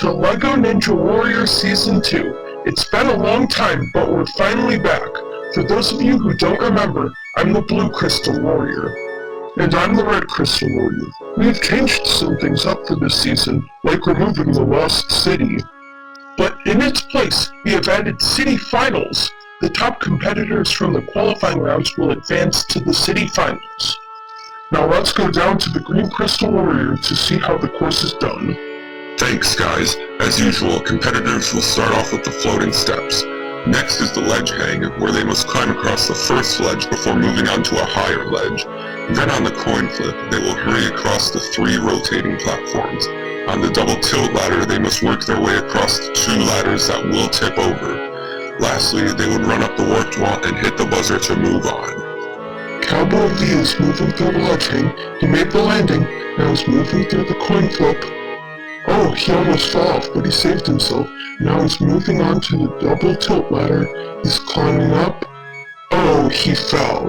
to LEGO Ninja Warrior Season 2. It's been a long time, but we're finally back. For those of you who don't remember, I'm the Blue Crystal Warrior. And I'm the Red Crystal Warrior. We've changed some things up for this season, like removing the Lost City. But in its place, we have added City Finals. The top competitors from the qualifying rounds will advance to the City Finals. Now let's go down to the Green Crystal Warrior to see how the course is done. Thanks, guys. As usual, competitors will start off with the floating steps. Next is the ledge hang, where they must climb across the first ledge before moving on to a higher ledge. Then on the coin flip, they will hurry across the 3 rotating platforms. On the double tilt ladder, they must work their way across the 2 ladders that will tip over. Lastly, they would run up the warped wall and hit the buzzer to move on. Cowboy V is moving through the ledge hang. He made the landing, now he's moving through the coin flip. Oh, he almost fell off, but he saved himself. Now he's moving on to the double tilt ladder. He's climbing up. Oh, he fell.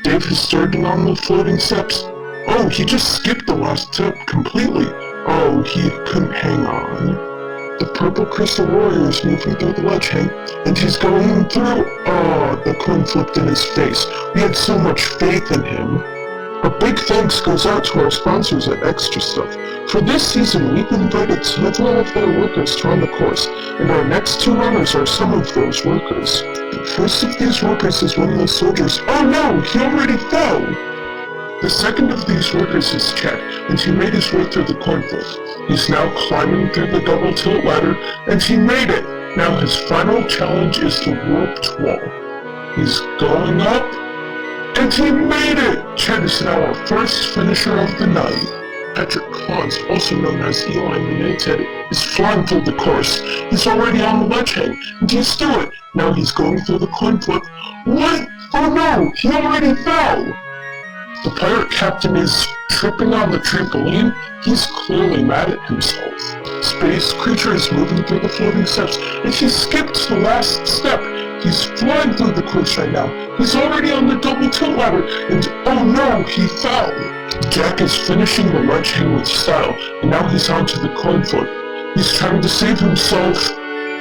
Dave is starting on the floating steps. Oh, he just skipped the last tip completely. Oh, he couldn't hang on. The Purple Crystal Warrior is moving through the ledge hang, and he's going through. Oh, the coin flipped in his face. We had so much faith in him. A big thanks goes out to our sponsors at Extra Stuff. For this season, we've invited several of their workers to run the course, and our next 2 runners are some of those workers. The first of these workers is one of the soldiers. Oh no, he already fell! The second of these workers is Chad, and he made his way through the coin flip. He's now climbing through the double tilt ladder, and he made it! Now his final challenge is the warped wall. He's going up, and he made it! Chad is now our first finisher of the night. Patrick Klons, also known as Eli United, is flying through the course. He's already on the ledge hang, and he's through it. Now he's going through the coin flip. What? Oh no, he already fell! The pirate captain is tripping on the trampoline. He's clearly mad at himself. Space Creature is moving through the floating steps, and he skipped the last step. He's flying through the course right now. He's already on the double tilt ladder, and oh no, he fell. Jack is finishing the ledge hang with style, and now he's on to the coin flip. He's trying to save himself.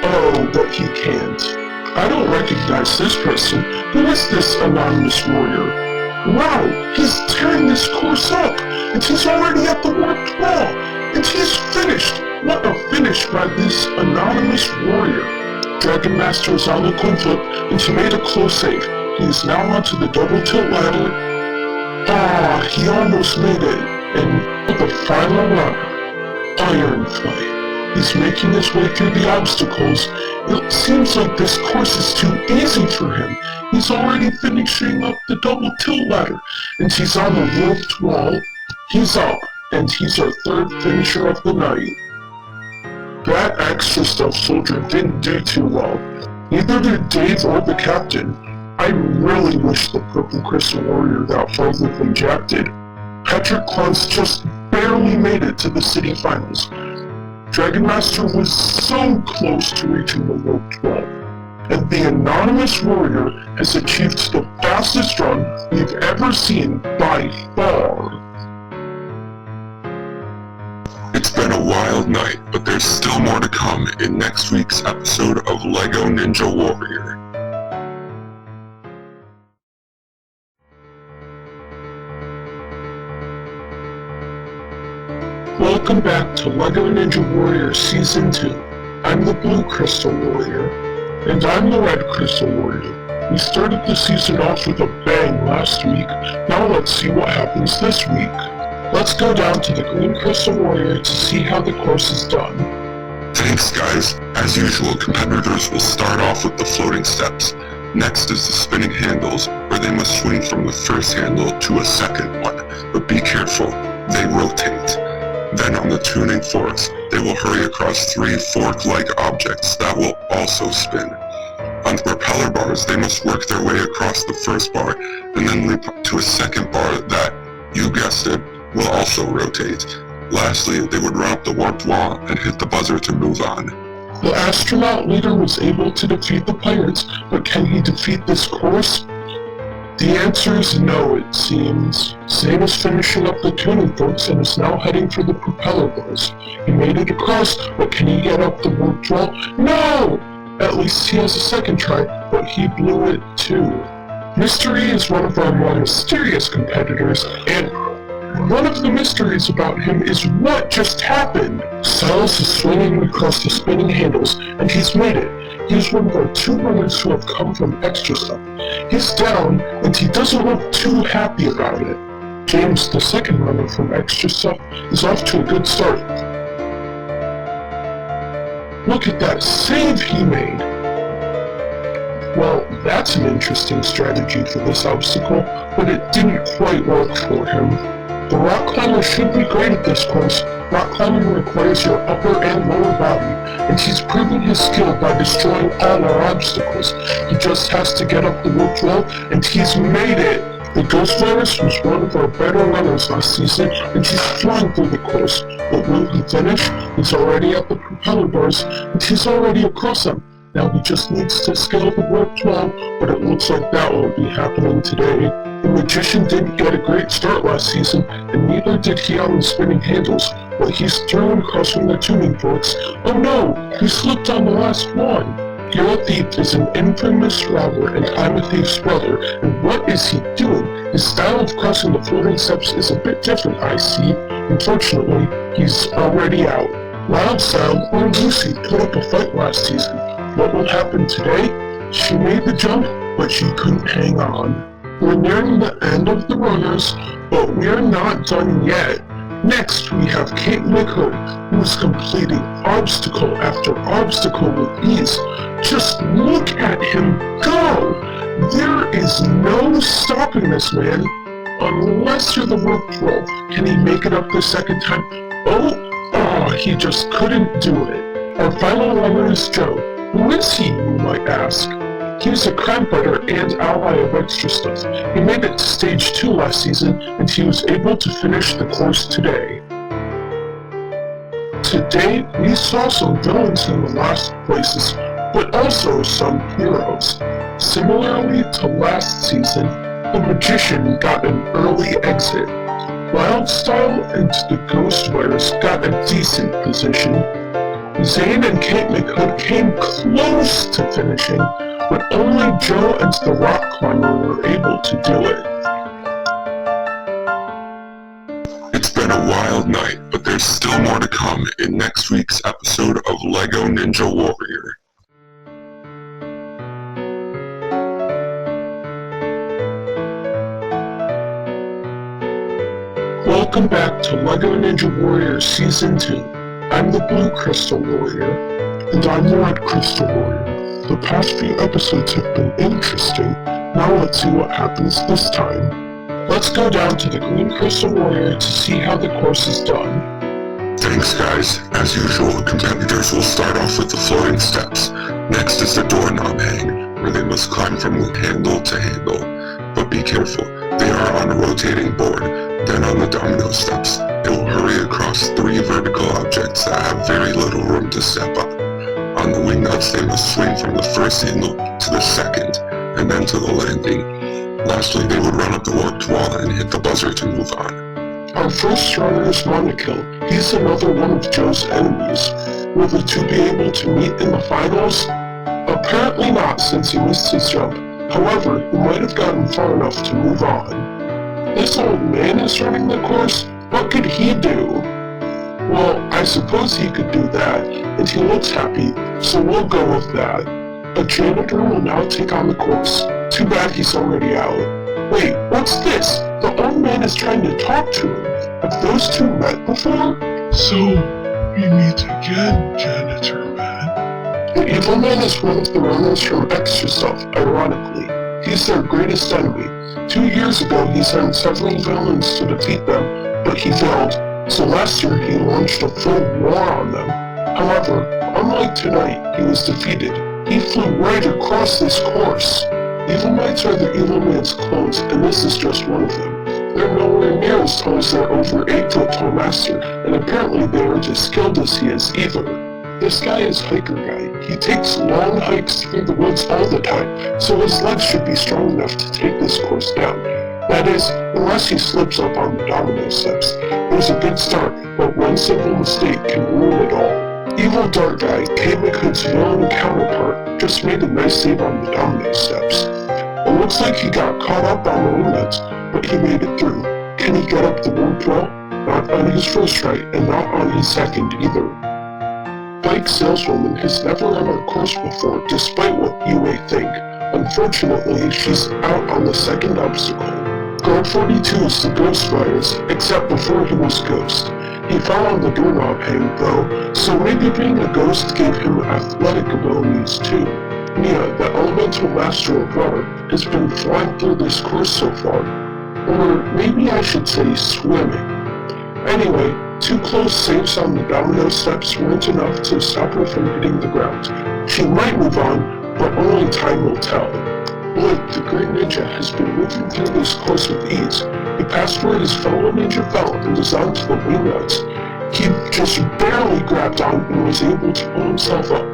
Oh, but he can't. I don't recognize this person. Who is this anonymous warrior? Wow, he's tearing this course up, and he's already at the warped wall, and he's finished. What a finish by this anonymous warrior. Dragon Master is on the coin flip, and he made a close save. He is now onto the double tilt ladder. Ah, he almost made it. And the final runner, Ironflame. He's making his way through the obstacles. It seems like this course is too easy for him. He's already finishing up the double tilt ladder, and he's on the warped wall. He's up, and he's our 3rd finisher of the night. That Extra Stuff soldier didn't do too well. Neither did Dave or the captain. I really wish the Purple Crystal Warrior got farther than Jack did. Patrick Klons just barely made it to the City Finals. Dragon Master was so close to reaching the warped wall. And the anonymous warrior has achieved the fastest run we've ever seen by far. It's been a wild night, but there's still more to come in next week's episode of LEGO Ninja Warrior. Welcome back to LEGO Ninja Warrior Season 2. I'm the Blue Crystal Warrior. And I'm the Red Crystal Warrior. We started the season off with a bang last week. Now let's see what happens this week. Let's go down to the Green Crystal Warrior to see how the course is done. Thanks, guys. As usual, competitors will start off with the floating steps. Next is the spinning handles, where they must swing from the first handle to a second one. But be careful, they rotate. Then on the tuning forks, they will hurry across 3 fork-like objects that will also spin. On the propeller bars, they must work their way across the first bar, and then leap to a second bar that, you guessed it, will also rotate. Lastly, they would run up the warped wall and hit the buzzer to move on. The astronaut leader was able to defeat the pirates, but can he defeat this course? The answer is no, it seems. Zane is finishing up the tuning forks and is now heading for the propeller bars. He made it across, but can he get up the warp 12? No! At least he has a second try, but he blew it too. Mystery is one of our more mysterious competitors, and one of the mysteries about him is what just happened. Silas is swinging across the spinning handles, and he's made it. He's one of our 2 runners who have come from Extra Stuff. He's down, and he doesn't look too happy about it. James, the second runner from Extra Stuff, is off to a good start. Look at that save he made! Well, that's an interesting strategy for this obstacle, but it didn't quite work for him. The rock climber should be great at this course. Rock climbing requires your upper and lower body, and he's proving his skill by destroying all our obstacles. He just has to get up the warp 12, and he's made it! The Ghost Virus was one of our better runners last season, and he's flying through the course. But will he finish? He's already at the propeller bars, and he's already across them. Now he just needs to scale the warp 12, but it looks like that won't be happening today. The Magician didn't get a great start last season, and neither did he on the spinning handles, but he's through and crossing the tuning forks. Oh no! He slipped on the last one! Hero Thief is an infamous robber, and I'm a thief's brother, and what is he doing? His style of crossing the floating steps is a bit different, I see. Unfortunately, he's already out. Wildstyle, or Lucy, put up a fight last season. What will happen today? She made the jump, but she couldn't hang on. We're nearing the end of the runners, but we're not done yet. Next, we have Kate McHood, who is completing obstacle after obstacle with ease. Just look at him go! There is no stopping this man, unless you're the warp 12. Can he make it up the second time? Oh, he just couldn't do it. Our final runner is Joe. Who is he, you might ask? He was a crime fighter and ally of Extra Stuff. He made it to stage 2 last season, and he was able to finish the course today. Today, we saw some villains in the last places, but also some heroes. Similarly to last season, the Magician got an early exit. Wildstyle and the Ghost Virus got a decent position. Zane and Kate McHood came close to finishing, but only Joe and the rock climber were able to do it. It's been a wild night, but there's still more to come in next week's episode of LEGO Ninja Warrior. Welcome back to LEGO Ninja Warrior Season 2. I'm the Blue Crystal Warrior. And I'm the Red Crystal Warrior. The past few episodes have been interesting. Now let's see what happens this time. Let's go down to the Green Crystal Warrior to see how the course is done. Thanks guys. As usual, competitors will start off with the floating steps. Next is the doorknob hang, where they must climb from handle to handle. But be careful, they are on a rotating board. Then on the domino steps, they will hurry across 3 vertical objects that have very little room to step up. On the wing nuts, they must swing from the first handle to the second, and then to the landing. Lastly, they would run up the warped wall and hit the buzzer to move on. Our first runner is Monakill. He's another one of Joe's enemies. Will the two be able to meet in the finals? Apparently not, since he missed his jump. However, he might have gotten far enough to move on. This old man is running the course? What could he do? Well, I suppose he could do that, and he looks happy, so we'll go with that. A janitor will now take on the course. Too bad he's already out. Wait, what's this? The old man is trying to talk to him. Have those two met before? So, we meet again, Janitor Man. The evil man is one of the runners from Extra Stuff, ironically. He's their greatest enemy. 2 years ago, he sent several villains to defeat them, but he failed, so last year he launched a full war on them. However, unlike tonight, he was defeated. He flew right across this course. Evil Knights are the evil man's clones, and this is just one of them. They're nowhere near as tall as their over 8-foot tall master, and apparently they aren't as skilled as he is either. This guy is Hiker Guy. He takes long hikes through the woods all the time, so his legs should be strong enough to take this course down. That is, unless he slips up on the domino steps. It was a good start, but one simple mistake can ruin it all. Evil Dart Guy, Kate McHood's villain counterpart, just made a nice save on the domino steps. It looks like he got caught up on the wingnuts, but he made it through. Can he get up the warped wall? Not on his first try, and not on his second either. Bike Saleswoman has never run our course before, despite what you may think. Unfortunately, she's out on the second obstacle. Guard 42 is the ghost virus, except before he was ghost. He fell on the doorknob hang, though, so maybe being a ghost gave him athletic abilities too. Mia, the elemental master of water, has been flying through this course so far. Or maybe I should say swimming. Anyway, 2 close saves on the domino steps weren't enough to stop her from hitting the ground. She might move on, but only time will tell. Blake, the Great Ninja, has been moving through this course with ease. He passed where his fellow ninja fell and is onto the wingnuts. He just barely grabbed on and was able to pull himself up.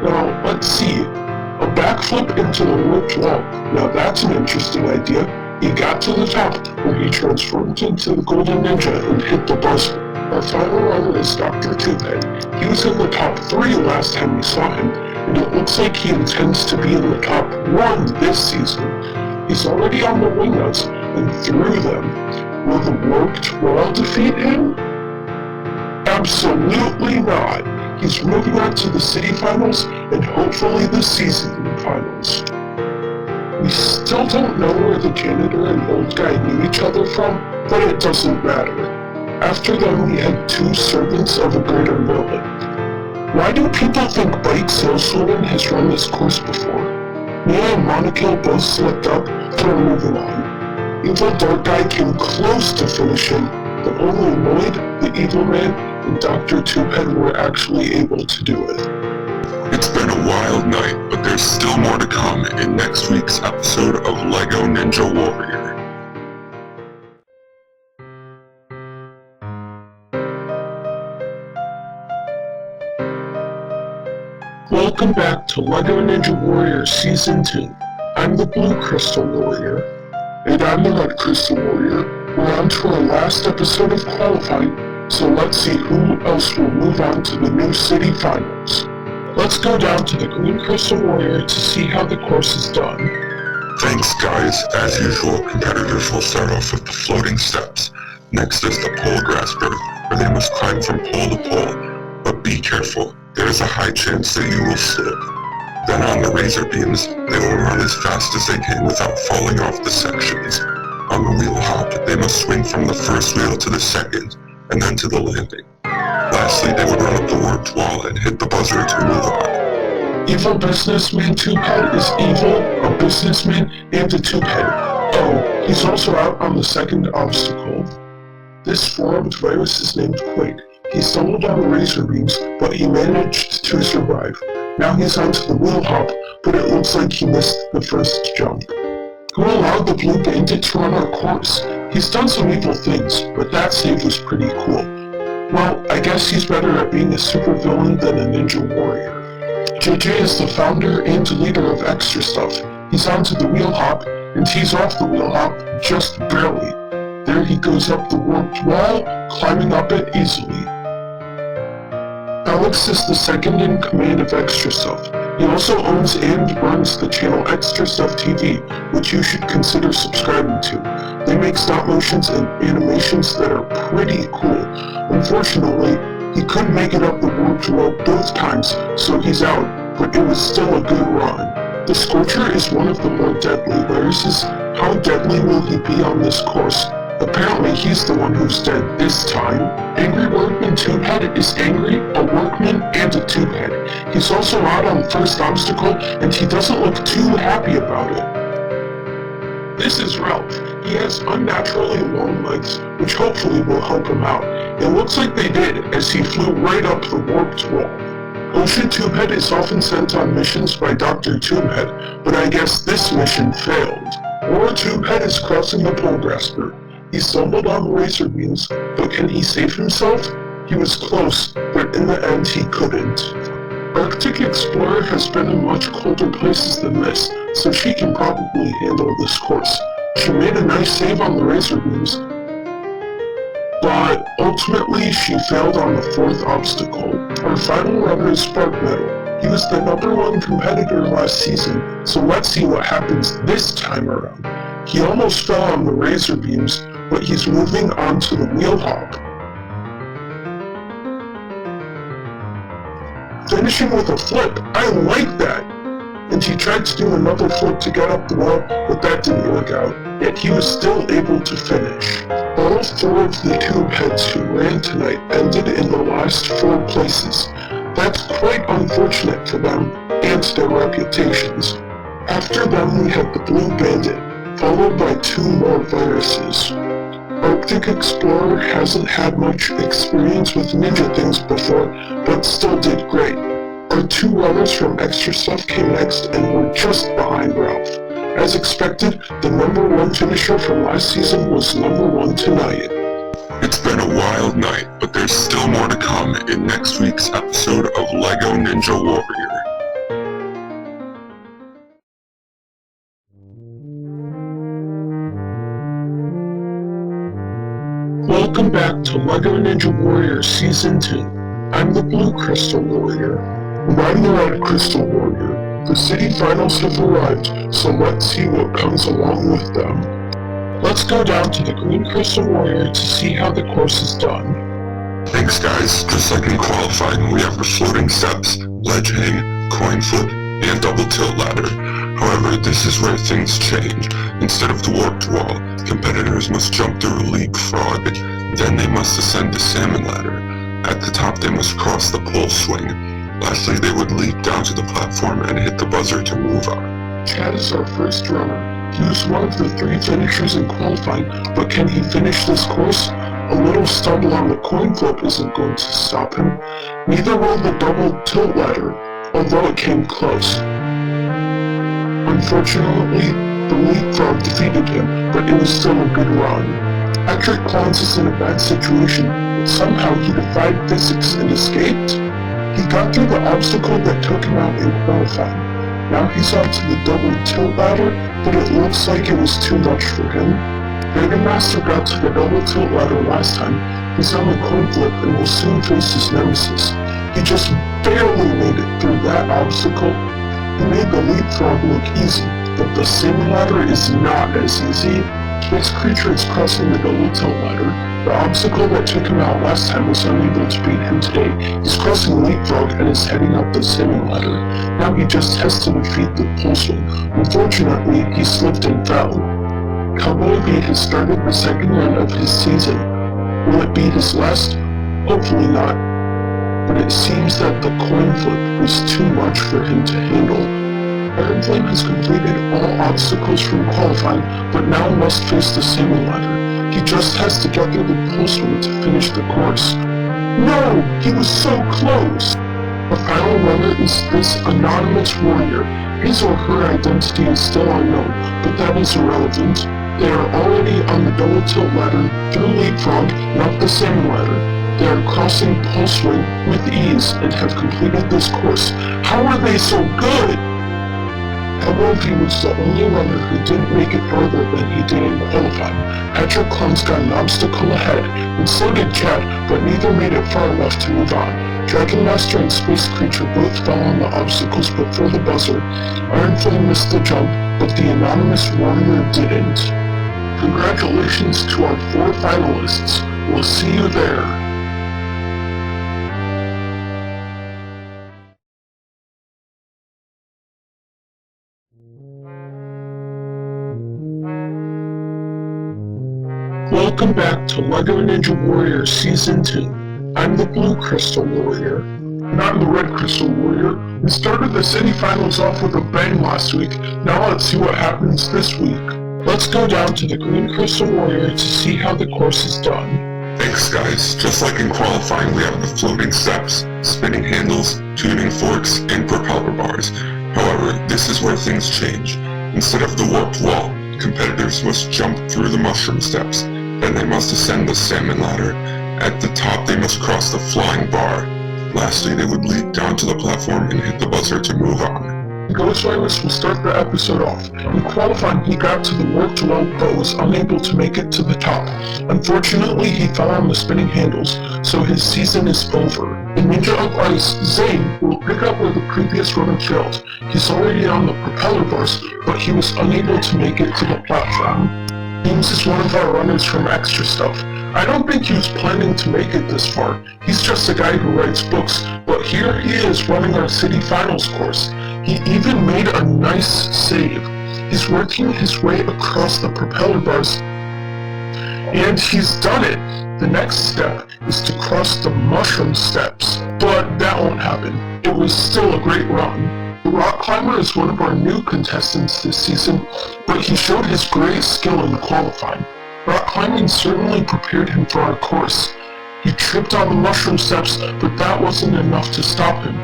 Now, let's see. A backflip into the warped wall. Now that's an interesting idea. He got to the top, where he transformed into the Golden Ninja and hit the buzzer. Our final runner is Dr. Twohead. He was in the top 3 last time we saw him, and it looks like he intends to be in the top 1 this season. He's already on the wingnuts and through them. Will the warped wall defeat him? Absolutely not. He's moving on to the city finals and hopefully the season finals. We still don't know where the janitor and old guy knew each other from, but it doesn't matter. After them, we had 2 servants of a greater villain. Why do people think Bike Saleswoman has run this course before? Mia and Monakill both slipped up, but are moving on. Evil Dart Guy came close to finishing, but only Lloyd, the Evil Man, and Dr. Twohead were actually able to do it. It's been a wild night, but there's still more to come in next week's episode of LEGO Ninja Warrior. Welcome back to LEGO Ninja Warrior Season 2. I'm the Blue Crystal Warrior. And I'm the Red Crystal Warrior. We're on to our last episode of qualifying, so let's see who else will move on to the new city finals. Let's go down to the Green Crystal Warrior to see how the course is done. Thanks guys. As usual, competitors will start off with the floating steps. Next is the pole grasper, where they must climb from pole to pole. But be careful, there is a high chance that you will slip. Then on the razor beams, they will run as fast as they can without falling off the sections. On the wheel hop, they must swing from the first wheel to the second, and then to the landing. Lastly, they would run up the warped wall and hit the buzzer to move on. Evil Businessman Twohead is evil, a businessman, and a twohead. Oh, he's also out on the second obstacle. This formed virus is named Quake. He stumbled on the razor beams, but he managed to survive. Now he's onto the wheel hop, but it looks like he missed the first jump. Who allowed the Blue Bandit to run our course? He's done some evil things, but that save was pretty cool. Well, I guess he's better at being a supervillain than a ninja warrior. JJ is the founder and leader of Extra Stuff. He's onto the wheel hop, and he's off the wheel hop just barely. There he goes up the warped wall, climbing up it easily. Alex is the second in command of Extra Stuff. He also owns and runs the channel Extra Stuff TV, which you should consider subscribing to. They make stop motions and animations that are pretty cool. Unfortunately, he couldn't make it up the warped wall both times, so he's out, but it was still a good run. The Scorcher is one of the more deadly viruses. How deadly will he be on this course? Apparently he's the one who's dead this time. Angry Workman Twohead is angry, a workman, and a twohead. He's also out on the first obstacle, and he doesn't look too happy about it. This is Ralph. He has unnaturally long legs, which hopefully will help him out. It looks like they did, as he flew right up the warped wall. Ocean Twohead is often sent on missions by Dr. Twohead, but I guess this mission failed. Aura Twohead is crossing the pole grasper. He stumbled on the razor beams, but can he save himself? He was close, but in the end he couldn't. Arctic Explorer has been in much colder places than this, so she can probably handle this course. She made a nice save on the razor beams, but ultimately she failed on the fourth obstacle. Our final runner is Spark Metal. He was the #1 competitor last season, so let's see what happens this time around. He almost fell on the razor beams, but he's moving on to the wheel hop. Finishing with a flip, I like that! And he tried to do another flip to get up the wall, but that didn't work out, yet he was still able to finish. All 4 of the tube heads who ran tonight ended in the last 4 places. That's quite unfortunate for them and their reputations. After them we had the Blue Bandit, followed by 2 more viruses. Arctic Explorer hasn't had much experience with ninja things before, but still did great. Our 2 runners from Extra Stuff came next and were just behind Ralph. As expected, the #1 finisher from last season was #1 tonight. It's been a wild night, but there's still more to come in next week's episode of LEGO Ninja Warrior. Welcome back to LEGO Ninja Warrior Season 2. I'm the Blue Crystal Warrior. And I'm the Red Crystal Warrior. The city finals have arrived, so let's see what comes along with them. Let's go down to the Green Crystal Warrior to see how the course is done. Thanks guys, just like in qualifying, we have the floating steps, ledge hang, coin flip, and double tilt ladder. However, this is where things change. Instead of the warped wall, competitors must jump through a leapfrog, then they must ascend the salmon ladder. At the top they must cross the pole swing. Lastly, they would leap down to the platform and hit the buzzer to move on. Chad is our first runner. He was one of the 3 finishers in qualifying, but can he finish this course? A little stumble on the coin flip isn't going to stop him. Neither will the double tilt ladder, although it came close. Unfortunately, the leapfrog defeated him, but it was still a good run. Patrick Clowns is in a bad situation, but somehow he defied physics and escaped. He got through the obstacle that took him out in qualifying. Now he's on to the double tilt ladder, but it looks like it was too much for him. Dragon Master got to the double tilt ladder last time. He's on the coin flip and will soon face his nemesis. He just barely made it through that obstacle. He made the leapfrog look easy, but the salmon ladder is not as easy. Space Creature is crossing the double tilt ladder. The obstacle that took him out last time was unable to beat him today. He's crossing Leapfrog and is heading up the salmon ladder. Now he just has to defeat the pole swing. Unfortunately, he slipped and fell. Cowboy Beat has started the second run of his season. Will it be his last? Hopefully not. But it seems that the coin flip was too much for him to handle. Iron Flame has completed all obstacles from qualifying, but now must face the salmon ladder. He just has to get through the pole swing to finish the course. No! He was so close! The final runner is this anonymous warrior. His or her identity is still unknown, but that is irrelevant. They are already on the double tilt ladder, through Leapfrog, not the salmon ladder. They are crossing pole swing with ease and have completed this course. How are they so good? Cowboy was the only runner who didn't make it further than he did in qualifying. Patrick Clown's got an obstacle ahead, and so did Chad, but neither made it far enough to move on. Dragon Master and Space Creature both fell on the obstacles before the buzzer. Iron Flame missed the jump, but the anonymous warrior didn't. Congratulations to our 4 finalists. We'll see you there. Welcome back to LEGO Ninja Warrior Season 2. I'm the Blue Crystal Warrior. And I'm the Red Crystal Warrior. We started the city finals off with a bang last week. Now let's see what happens this week. Let's go down to the Green Crystal Warrior to see how the course is done. Thanks guys, just like in qualifying we have the floating steps, spinning handles, tuning forks, and propeller bars. However, this is where things change. Instead of the warped wall, competitors must jump through the mushroom steps. Then they must ascend the salmon ladder. At the top they must cross the flying bar. Lastly, they would leap down to the platform and hit the buzzer to move on. Ghost Virus will start the episode off. In qualifying, he got to the warped wall but was unable to make it to the top. Unfortunately, he fell on the spinning handles, so his season is over. In Ninja of Ice, Zane will pick up where the previous runner failed. He's already on the propeller bars, but he was unable to make it to the platform. James is one of our runners from Extra Stuff. I don't think he was planning to make it this far. He's just a guy who writes books, but here he is running our city finals course. He even made a nice save. He's working his way across the propeller bars, and he's done it. The next step is to cross the mushroom steps, but that won't happen. It was still a great run. The rock climber is one of our new contestants this season, but he showed his great skill in qualifying. Rock climbing certainly prepared him for our course. He tripped on the mushroom steps, but that wasn't enough to stop him.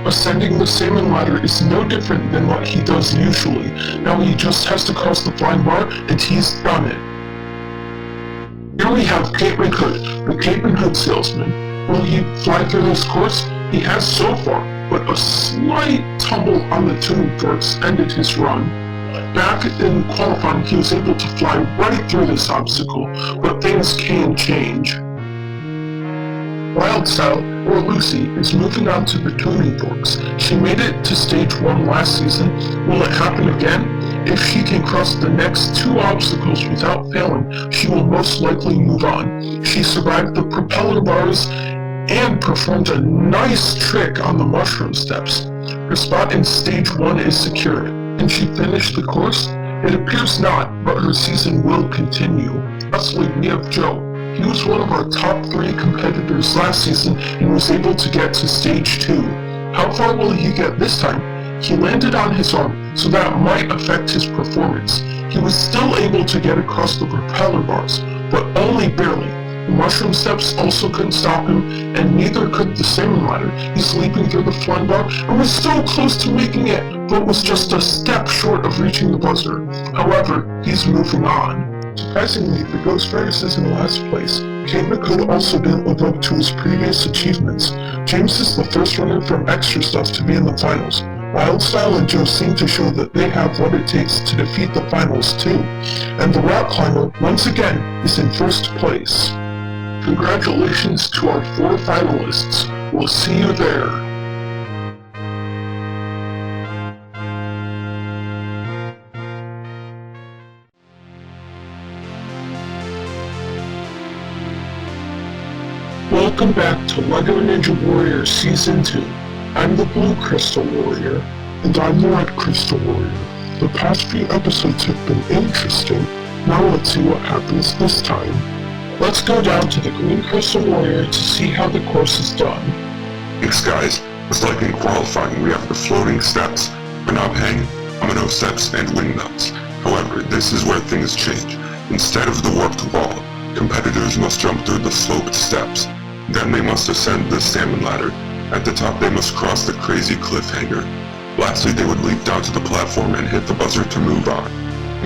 Ascending the salmon ladder is no different than what he does usually. Now he just has to cross the flying bar, and he's done it. Here we have Cape Hood, the Cape and Hood salesman. Will he fly through this course? He has so far, but a slight tumble on the tuning forks ended his run. Back in qualifying, he was able to fly right through this obstacle, but things can change. Wildstyle, or Lucy, is moving on to the tuning forks. She made it to stage 1 last season. Will it happen again? If she can cross the next 2 obstacles without failing, she will most likely move on. She survived the propeller bars and performed a nice trick on the mushroom steps. Her spot in stage 1 is secured. Can she finish the course? It appears not, but her season will continue. Lastly, we have Joe. He was one of our top 3 competitors last season and was able to get to stage 2. How far will he get this time? He landed on his arm, so that might affect his performance. He was still able to get across the propeller bars, but only barely. The mushroom steps also couldn't stop him, and neither could the salmon ladder. He's leaping through the flying bar and was so close to making it, but was just a step short of reaching the buzzer. However, he's moving on. Surprisingly, the Ghost Virus is in last place. Kate McCoy also didn't live up to his previous achievements. James is the first runner from Extra Stuff to be in the finals. Wildstyle and Joe seem to show that they have what it takes to defeat the finals too. And the rock climber, once again, is in first place. Congratulations to our 4 finalists. We'll see you there. Welcome back to LEGO Ninja Warrior Season 2. I'm the Blue Crystal Warrior. And I'm the Red Crystal Warrior. The past few episodes have been interesting. Now let's see what happens this time. Let's go down to the Green Crystal Warrior to see how the course is done. Thanks guys. Just like in qualifying, we have the floating steps, knob hang, domino steps, and windmills. However, this is where things change. Instead of the warped wall, competitors must jump through the sloped steps. Then they must ascend the salmon ladder. At the top they must cross the crazy cliffhanger. Lastly, they would leap down to the platform and hit the buzzer to move on.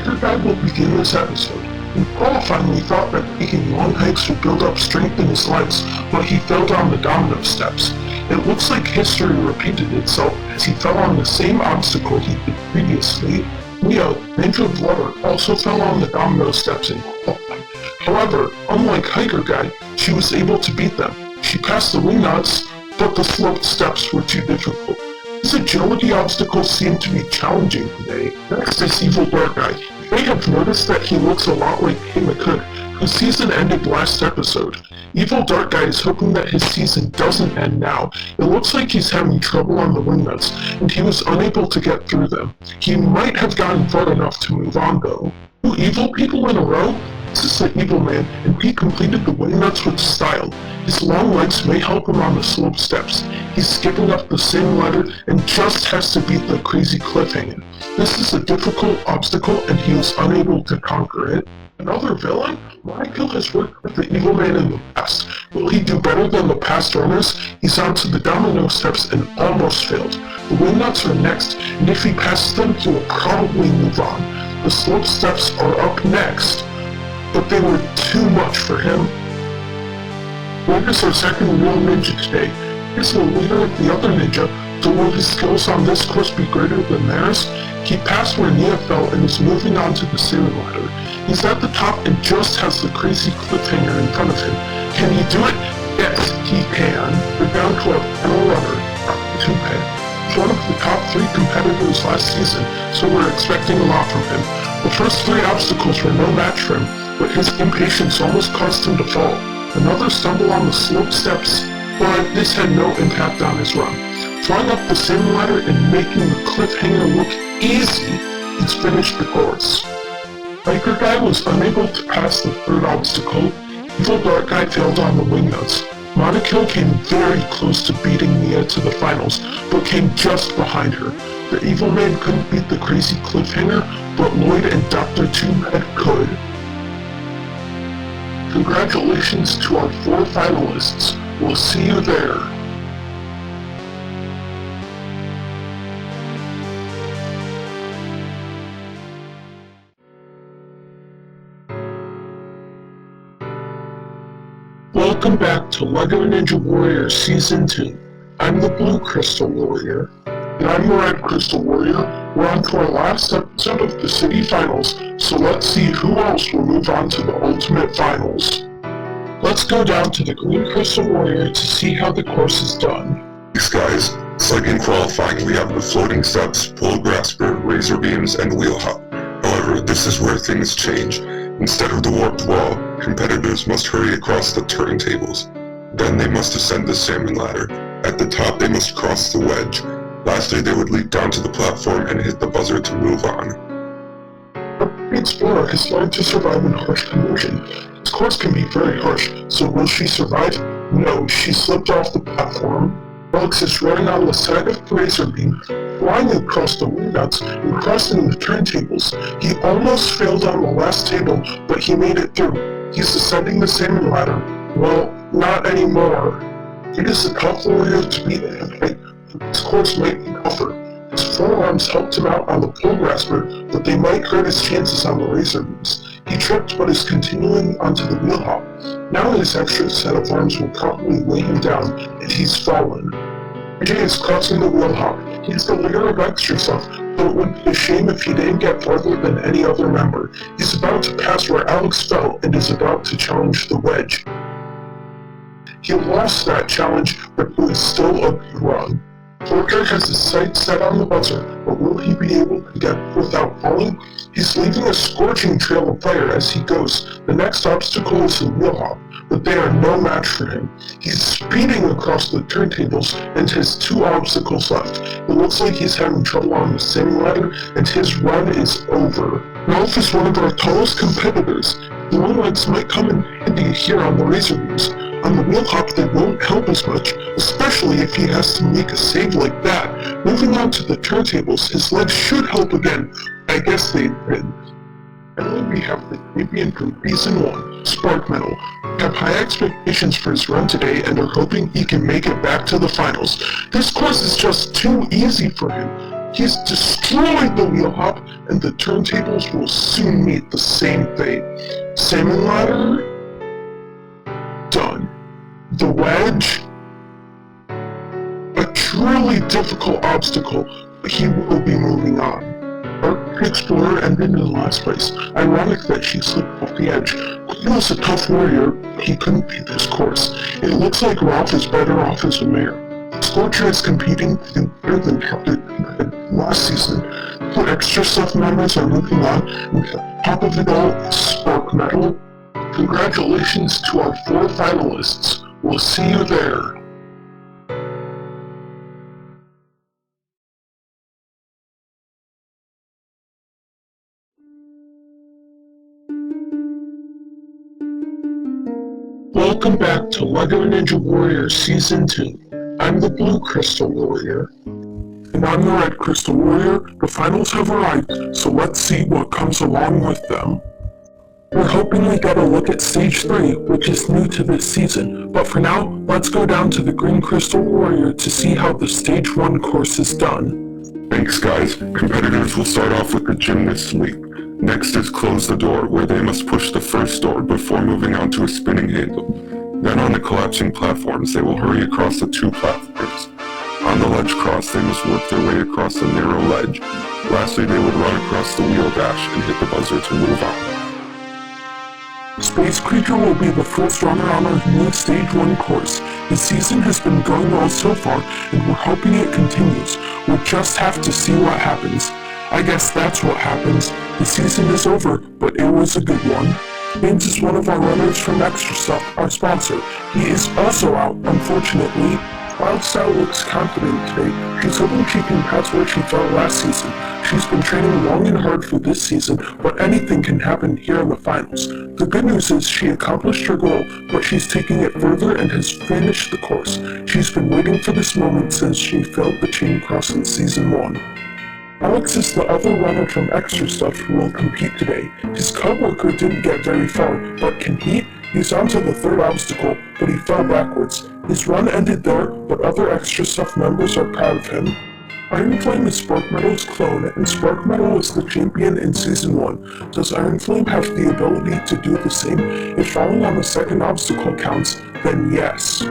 Your guide will begin this episode. In qualifying, we thought that taking long hikes would build up strength in his legs, but he fell down the domino steps. It looks like history repeated itself as he fell on the same obstacle he did previously. Leo, Ninja of Water, also fell on the domino steps in qualifying. However, unlike Hiker Guy, she was able to beat them. She passed the wing nuts, but the sloped steps were too difficult. His agility obstacles seem to be challenging today. Next is Evil Dark Guy. You may have noticed that he looks a lot like Kate McCoy, whose season ended last episode. Evil Dark Guy is hoping that his season doesn't end now. It looks like he's having trouble on the wing nuts, and he was unable to get through them. He might have gotten far enough to move on though. 2 evil people in a row? This is the Evil Man, and he completed the wing nuts with style. His long legs may help him on the slope steps. He's skipping up the same ladder and just has to beat the crazy cliffhanger. This is a difficult obstacle and he was unable to conquer it. Another villain? Michael has worked with the Evil Man in the past. Will he do better than the past runners? He's onto the domino steps and almost failed. The wing nuts are next, and if he passes them, he will probably move on. The slope steps are up next, but they were too much for him. Where is our second real ninja today? As the leader of the other ninja, though will his skills on this course be greater than theirs? He passed where Nia fell and is moving on to the ceiling ladder. He's at the top and just has the crazy cliffhanger in front of him. Can he do it? Yes, he can. We're down to our final runner, Tupai. He's one of the top 3 competitors last season, so we're expecting a lot from him. The first 3 obstacles were no match for him, but his impatience almost caused him to fall. Another stumble on the slope steps, but this had no impact on his run. Flying up the ceiling ladder and making the cliffhanger look easy, he's finished the course. Biker Guy was unable to pass the 3rd obstacle. Evil Dark Guy failed on the wingnuts. Monokill came very close to beating Nia to the finals, but came just behind her. The Evil Man couldn't beat the crazy cliffhanger, but Lloyd and Dr. Toonhead could. Congratulations to our 4 finalists. We'll see you there. Welcome back to LEGO Ninja Warrior Season 2. I'm the Blue Crystal Warrior. And I'm the Red Crystal Warrior. We're on to our last episode of the City Finals, so let's see who else will move on to the Ultimate Finals. Let's go down to the Green Crystal Warrior to see how the course is done. Thanks guys. It's like in qualifying we have the floating steps, pole grasper, razor beams, and wheel hop. However, this is where things change. Instead of the warped wall, competitors must hurry across the turntables. Then they must ascend the salmon ladder. At the top they must cross the wedge. Lastly, they would leap down to the platform and hit the buzzer to move on. The explorer has learned to survive in harsh condition. This course can be very harsh, so will she survive? No, she slipped off the platform. Alex is running on the side of the razor beam, flying across the wingnuts and crossing the turntables. He almost failed on the last table, but he made it through. He's ascending the salmon ladder. Well, not anymore. It is a tough warrior to beat in a fight, but this course might be tougher. His forearms helped him out on the pole grasper, but they might hurt his chances on the razor beams. He tripped but is continuing onto the wheel hop. Now his extra set of arms will probably weigh him down, and he's fallen. AJ is crossing the wheel hop. He's the leader of extra stuff, though it would be a shame if he didn't get farther than any other member. He's about to pass where Alex fell and is about to challenge the wedge. He lost that challenge, but it was still a good run. Porter has his sights set on the buzzer, but will he be able to get it without falling? He's leaving a scorching trail of fire as he goes. The next obstacle is the wheel hop, but they are no match for him. He's speeding across the turntables and has 2 obstacles left. It looks like he's having trouble on the salmon ladder, and his run is over. Ralph is one of our tallest competitors. The wingnuts might come in handy here on the razor beams. On the wheel hop they won't help as much, especially if he has to make a save like that. Moving on to the turntables, his legs should help again. I guess they did. Finally, we have the champion from Season 1, Spark Metal. We have high expectations for his run today and are hoping he can make it back to the finals. This course is just too easy for him. He's destroyed the wheel hop, and the turntables will soon meet the same fate. Salmon ladder? Done. The wedge? A truly difficult obstacle, but he will be moving on. Our explorer ended in last place. Ironic that she slipped off the edge. Quinn was a tough warrior, but he couldn't beat this course. It looks like Ralph is better off as a mayor. Scorcher is competing to do better than Dr. Toonhead last season. The extra stuff members are moving on, and at the top of it all is Spark Metal. Congratulations to our 4 finalists. We'll see you there. Welcome back to LEGO Ninja Warrior Season 2. I'm the Blue Crystal Warrior. And I'm the Red Crystal Warrior. The finals have arrived, so let's see what comes along with them. We're hoping we get a look at Stage 3, which is new to this season, but for now, let's go down to the Green Crystal Warrior to see how the Stage 1 course is done. Thanks guys. Competitors will start off with the gymnast leap. Next is close the door, where they must push the first door before moving on to a spinning handle. Then on the collapsing platforms, they will hurry across the 2 platforms. On the ledge cross, they must work their way across the narrow ledge. Lastly, they would run across the wheel dash and hit the buzzer to move on. Space Creature will be the first runner on our new Stage 1 course. The season has been going well so far, and we're hoping it continues. We'll just have to see what happens. I guess that's what happens. The season is over, but it was a good one. James is one of our runners from Extra Stuff, our sponsor. He is also out, unfortunately. Wildstyle looks confident today. She's hoping she can pass where she fell last season. She's been training long and hard for this season, but anything can happen here in the finals. The good news is she accomplished her goal, but she's taking it further and has finished the course. She's been waiting for this moment since she failed the chain cross in Season 1. Alex is the other runner from Extra Stuff who will compete today. His co-worker didn't get very far, but can he? He's on to the 3rd obstacle, but he fell backwards. His run ended there, but other Extra Stuff members are proud of him. Iron Flame is Spark Metal's clone, and Spark Metal was the champion in Season 1. Does Iron Flame have the ability to do the same? If falling on the 2nd obstacle counts, then yes.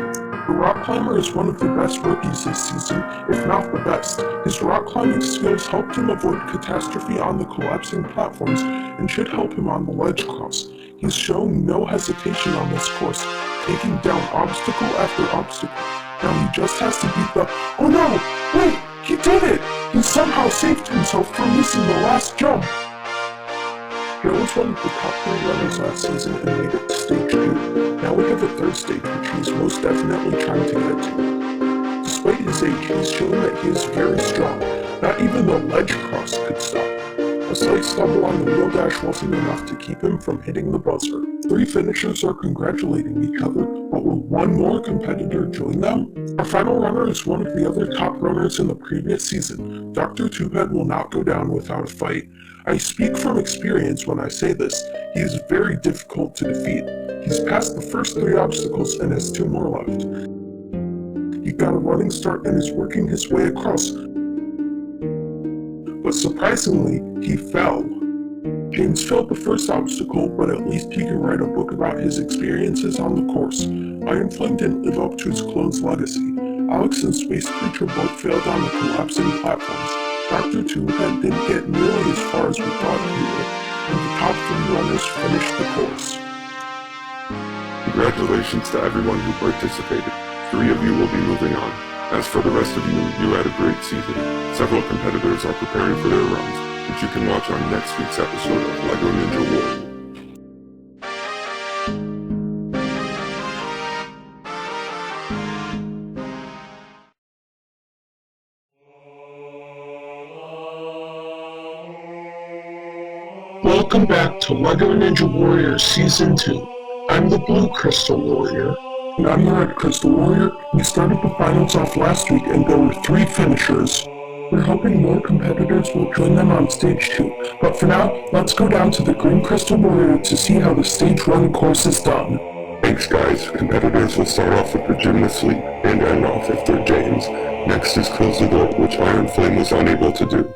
The Rock Climber is one of the best rookies this season, if not the best. His rock climbing skills helped him avoid catastrophe on the collapsing platforms and should help him on the ledge cross. He's shown no hesitation on this course, taking down obstacle after obstacle. Now he just has to beat the— oh no! Wait! He did it! He somehow saved himself from missing the last jump! Joe was one of the top 3 runners last season and made it to Stage 2. Now we have a 3rd stage which he's most definitely trying to get to. Despite his age, he's shown that he is very strong. Not even the ledge cross could stop him. A slight stumble on the wheel dash wasn't enough to keep him from hitting the buzzer. 3 finishers are congratulating each other, but will one more competitor join them? Our final runner is one of the other top runners in the previous season. Dr. Twohead will not go down without a fight. I speak from experience when I say this. He is very difficult to defeat. He's passed the first 3 obstacles and has 2 more left. He got a running start and is working his way across. But surprisingly, he fell. James failed the first obstacle, but at least he can write a book about his experiences on the course. Iron Flame didn't live up to his clone's legacy. Alex and Space Creature both failed on the collapsing platforms. Dr. Twohead didn't get nearly as far as we thought he would, and the top 3 runners finished the course. Congratulations to everyone who participated. 3 of you will be moving on. As for the rest of you, you had a great season. Several competitors are preparing for their runs, which you can watch on next week's episode of LEGO Ninja Warrior. Welcome back to LEGO Ninja Warrior Season 2. I'm the Blue Crystal Warrior. And I'm the Red Crystal Warrior. We started the finals off last week and there were 3 finishers. We're hoping more competitors will join them on Stage 2. But for now, let's go down to the Green Crystal Warrior to see how the Stage 1 course is done. Thanks guys, competitors will start off with the Gymnast Leap and end off with their James. Next is Close the Door, which Iron Flame was unable to do.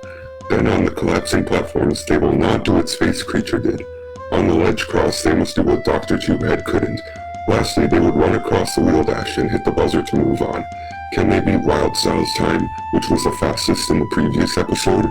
Then on the collapsing platforms, they will not do what Space Creature did. On the ledge cross, they must do what Dr. Twohead couldn't. Lastly, they would run across the wheel dash and hit the buzzer to move on. Can they beat Wildstyle's time, which was the fastest in the previous episode?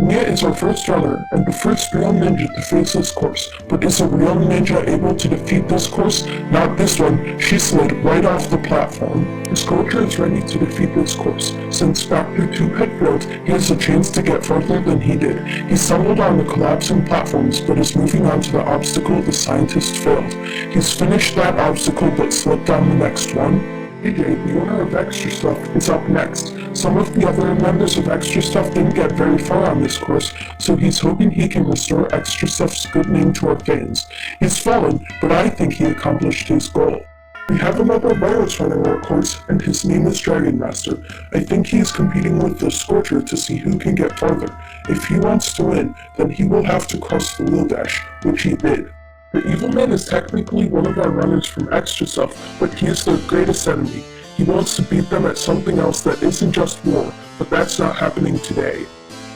Mia is our first runner, and the first real ninja to face this course. But is a real ninja able to defeat this course? Not this one. She slid right off the platform. The Scorcher is ready to defeat this course. Since Dr. Twohead failed, he has a chance to get further than he did. He stumbled on the collapsing platforms, but is moving on to the obstacle the scientist failed. He's finished that obstacle, but slipped on the next one. AJ, the owner of Extra Stuff, is up next. Some of the other members of Extra Stuff didn't get very far on this course, so he's hoping he can restore Extra Stuff's good name to our fans. He's fallen, but I think he accomplished his goal. We have another virus running our course, and his name is Dragon Master. I think he is competing with the Scorcher to see who can get farther. If he wants to win, then he will have to cross the wheel dash, which he did. The Evil Man is technically one of our runners from Extra Stuff, but he is their greatest enemy. He wants to beat them at something else that isn't just war, but that's not happening today.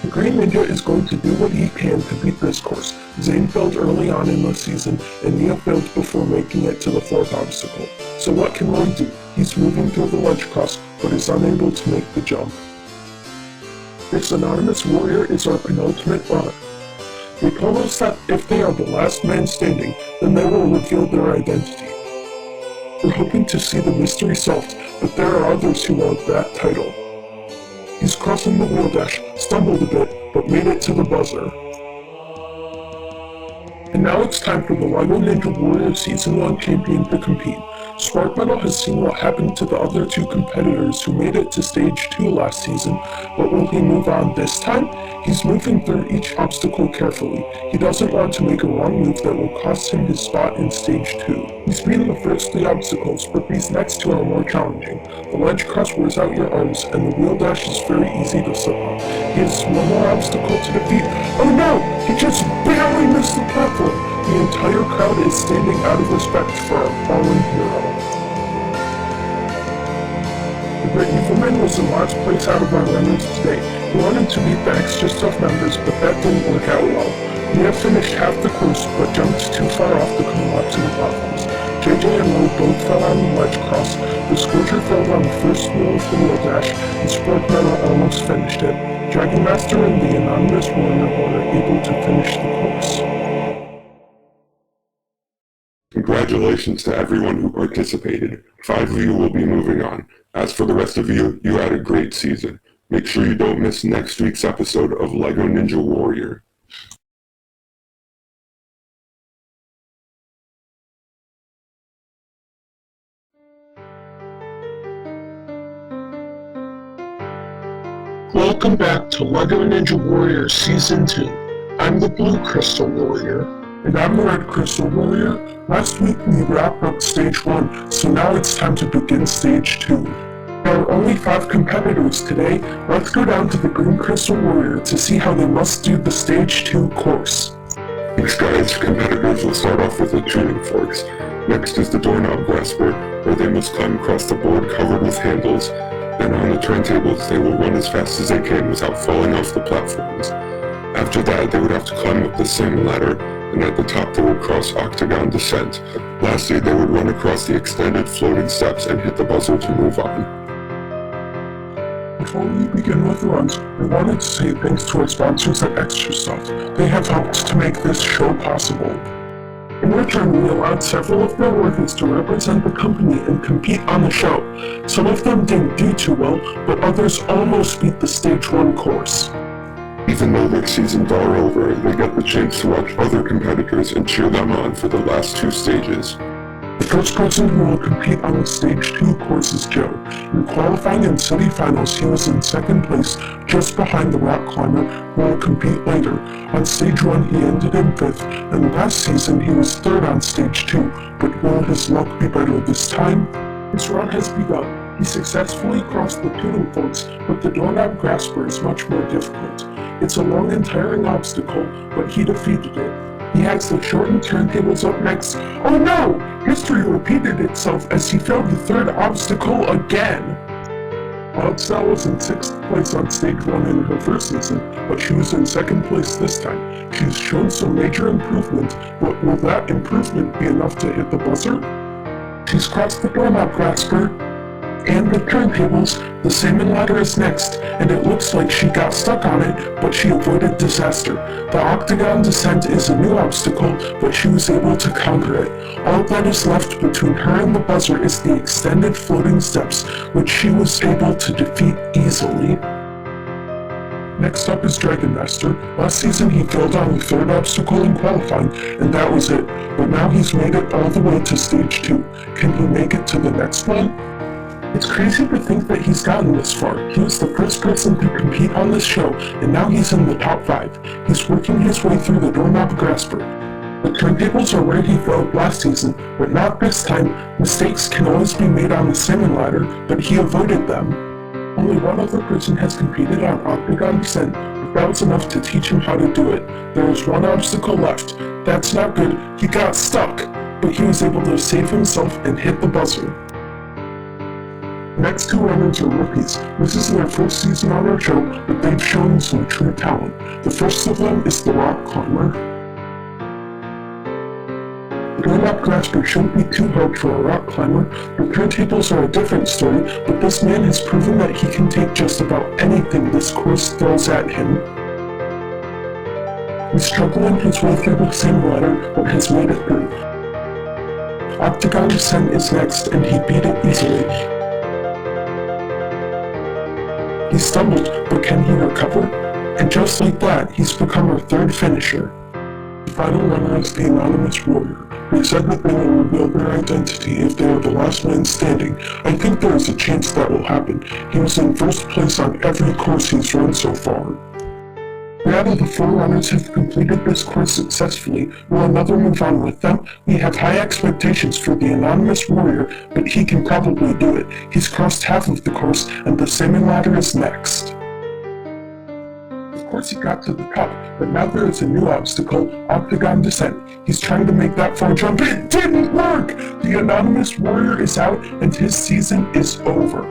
The Green Ninja is going to do what he can to beat this course. Zayn failed early on in the season, and Nia failed before making it to the 4th obstacle. So what can Roy do? He's moving through the ledge cross, but is unable to make the jump. This anonymous warrior is our penultimate runner. They told us that if they are the last man standing, then they will reveal their identity. We're hoping to see the mystery solved, but there are others who want that title. He's crossing the wheel dash, stumbled a bit, but made it to the buzzer. And now it's time for the LEGO Ninja Warrior Season 1 champion to compete. Spark Metal has seen what happened to the other 2 competitors who made it to Stage 2 last season, but will he move on this time? He's moving through each obstacle carefully. He doesn't want to make a wrong move that will cost him his spot in Stage 2. He's beaten the first 3 obstacles, but these next 2 are more challenging. The ledge cross wears out your arms, and the wheel dash is very easy to slip on. He has one more obstacle to defeat. Oh no! He just barely missed the platform! The entire crowd is standing out of respect for our fallen hero. The Great Evilman was in last place out of our runners today. He wanted to beat the extra stuff members, but that didn't work out well. We have finished half the course, but jumped too far off to come up to the platforms. JJ and Mo both fell on the ledge cross, the Scorcher fell on the first wheel of the wheel dash, and Spark Metal almost finished it. Dragon Master and the anonymous warrior were able to finish the course. Congratulations to everyone who participated. 5 of you will be moving on. As for the rest of you, you had a great season. Make sure you don't miss next week's episode of LEGO Ninja Warrior. Welcome back to LEGO Ninja Warrior Season 2. I'm the Blue Crystal Warrior. And I'm the Red Crystal Warrior. Last week we wrapped up Stage 1, so now it's time to begin Stage 2. There are only 5 competitors today. Let's go down to the Green Crystal Warrior to see how they must do the Stage 2 course. These guys, competitors will start off with the tuning forks. Next is the doorknob grasper, where they must climb across the board covered with handles. Then on the turntables, they will run as fast as they can without falling off the platforms. After that, they would have to climb up the salmon ladder, and at the top they would cross octagon descent. Lastly, they would run across the extended floating steps and hit the buzzer to move on. Before we begin with the runs, we wanted to say thanks to our sponsors at Extra Stuff. They have helped to make this show possible. In return, we allowed several of their workers to represent the company and compete on the show. Some of them didn't do too well, but others almost beat the Stage 1 course. Even though their seasons are over, they get the chance to watch other competitors and cheer them on for the last 2 stages. The first person who will compete on the Stage 2 course is Joe. In qualifying and semi-finals, he was in 2nd place, just behind the rock climber, who will compete later. On Stage 1, he ended in 5th, and last season he was 3rd on Stage 2, but will his luck be better this time? His run has begun. He successfully crossed the tuning forks, but the doorknob grasper is much more difficult. It's a long and tiring obstacle, but he defeated it. He has the shortened turntables up next. Oh no! History repeated itself as he failed the 3rd obstacle again! Wildstar was in 6th place on Stage 1 in her first season, but she was in 2nd place this time. She's shown some major improvement, but will that improvement be enough to hit the buzzer? She's crossed the doorknob grasper, and the turntables. The salmon ladder is next, and it looks like she got stuck on it, but she avoided disaster. The octagon descent is a new obstacle, but she was able to conquer it. All that is left between her and the buzzer is the extended floating steps, which she was able to defeat easily. Next up is Dragon Master. Last season he failed on the 3rd obstacle in qualifying, and that was it. But now he's made it all the way to Stage 2. Can he make it to the next one? It's crazy to think that he's gotten this far. He was the first person to compete on this show, and now he's in the top 5. He's working his way through the doorknob grasper. The turntables are where he failed last season, but not this time. Mistakes can always be made on the salmon ladder, but he avoided them. Only one other person has competed on octagon descent, but that was enough to teach him how to do it. There is one obstacle left. That's not good. He got stuck, but he was able to save himself and hit the buzzer. Next 2 runners are rookies. This is their first season on our show, but they've shown some true talent. The first of them is the rock climber. The Rock Master shouldn't be too hard for a rock climber. The turntables are a different story, but this man has proven that he can take just about anything this course throws at him. He's struggling his way through the same ladder, but has made it through. Octagon Descent is next, and he beat it easily. He stumbled, but can he recover? And just like that, he's become our third finisher. The final runner is the Anonymous Warrior. They said that they will reveal their identity if they are the last man standing. I think there is a chance that will happen. He was in first place on every course he's run so far. Now that the 4 runners have completed this course successfully, will another move on with them? We have high expectations for the Anonymous Warrior, but he can probably do it. He's crossed half of the course, and the salmon ladder is next. Of course he got to the top, but now there is a new obstacle, Octagon Descent. He's trying to make that far jump. It didn't work! The Anonymous Warrior is out, and his season is over.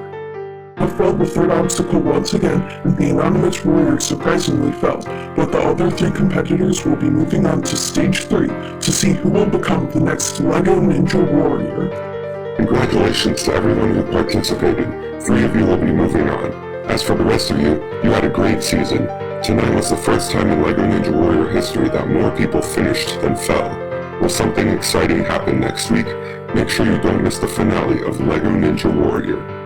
I failed the third obstacle once again, and the Anonymous Warrior surprisingly fell, but the other 3 competitors will be moving on to Stage 3 to see who will become the next LEGO Ninja Warrior. Congratulations to everyone who participated. 3 of you will be moving on. As for the rest of you, you had a great season. Tonight was the first time in LEGO Ninja Warrior history that more people finished than fell. Will something exciting happen next week? Make sure you don't miss the finale of LEGO Ninja Warrior.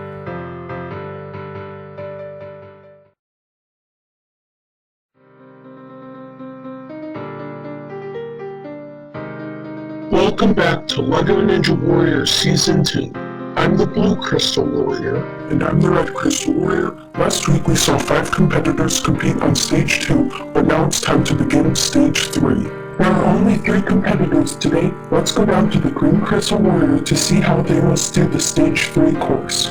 Welcome back to LEGO Ninja Warrior Season 2. I'm the Blue Crystal Warrior. And I'm the Red Crystal Warrior. Last week we saw 5 competitors compete on Stage 2, but now it's time to begin Stage 3. There are only 3 competitors today. Let's go down to the Green Crystal Warrior to see how they must do the Stage 3 course.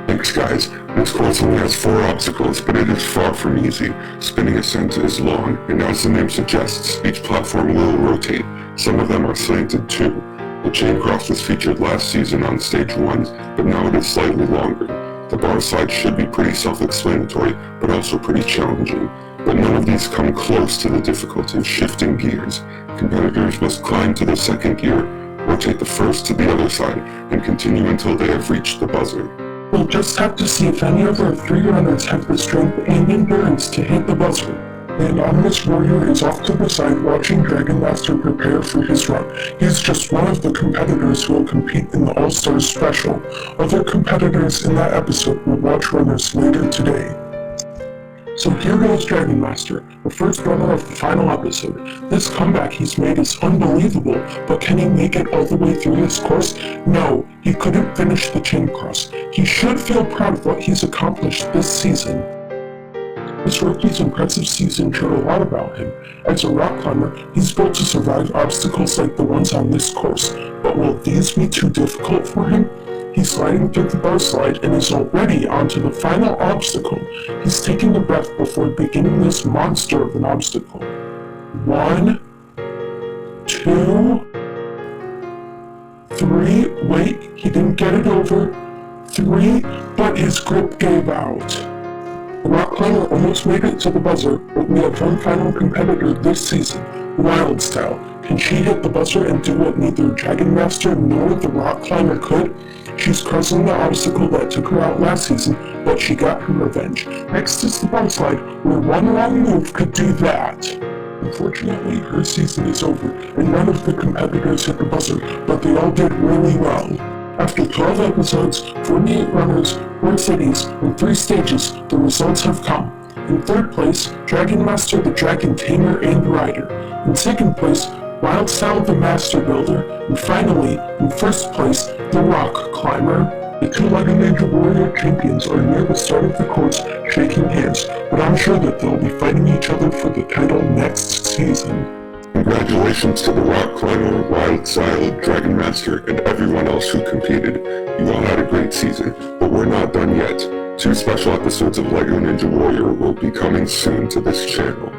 Thanks guys. This course only has 4 obstacles, but it is far from easy. Spinning Ascent is long, and as the name suggests, each platform will rotate. Some of them are slanted too. The chain cross was featured last season on Stage 1, but now it is slightly longer. The bar slide should be pretty self-explanatory, but also pretty challenging. But none of these come close to the difficulty of shifting gears. Competitors must climb to the second gear, rotate the first to the other side, and continue until they have reached the buzzer. We'll just have to see if any of our 3 runners have the strength and endurance to hit the buzzer. The Anonymous Warrior is off to the side watching Dragon Master prepare for his run. He is just one of the competitors who will compete in the All-Stars Special. Other competitors in that episode will watch runners later today. So here goes Dragon Master, the first runner of the final episode. This comeback he's made is unbelievable, but can he make it all the way through this course? No, he couldn't finish the chain cross. He should feel proud of what he's accomplished this season. This rookie's impressive season showed a lot about him. As a rock climber, he's built to survive obstacles like the ones on this course, but will these be too difficult for him? He's sliding through the bar slide and is already onto the final obstacle. He's taking a breath before beginning this monster of an obstacle. 1, 2, 3, wait, he didn't get it over. 3, but his grip gave out. The rock climber almost made it to the buzzer, but we have one final competitor this season, Wild Style. Can she hit the buzzer and do what neither Dragon Master nor the rock climber could? She's crossing the obstacle that took her out last season, but she got her revenge. Next is the bar slide, where one wrong move could do that. Unfortunately, her season is over, and none of the competitors hit the buzzer, but they all did really well. After 12 episodes, 48 runners, 4 cities, and 3 stages, the results have come. In third place, Dragon Master the Dragon Tamer and Rider. In second place, Wild Style the Master Builder. And finally, in first place, the Rock Climber. The 2 LEGO Ninja Warrior champions are near the start of the course, shaking hands, but I'm sure that they'll be fighting each other for the title next season. Congratulations to the Rock Climber, Wild Style, Dragon Master, and everyone else who competed. You all had a great season, but we're not done yet. 2 special episodes of LEGO Ninja Warrior will be coming soon to this channel.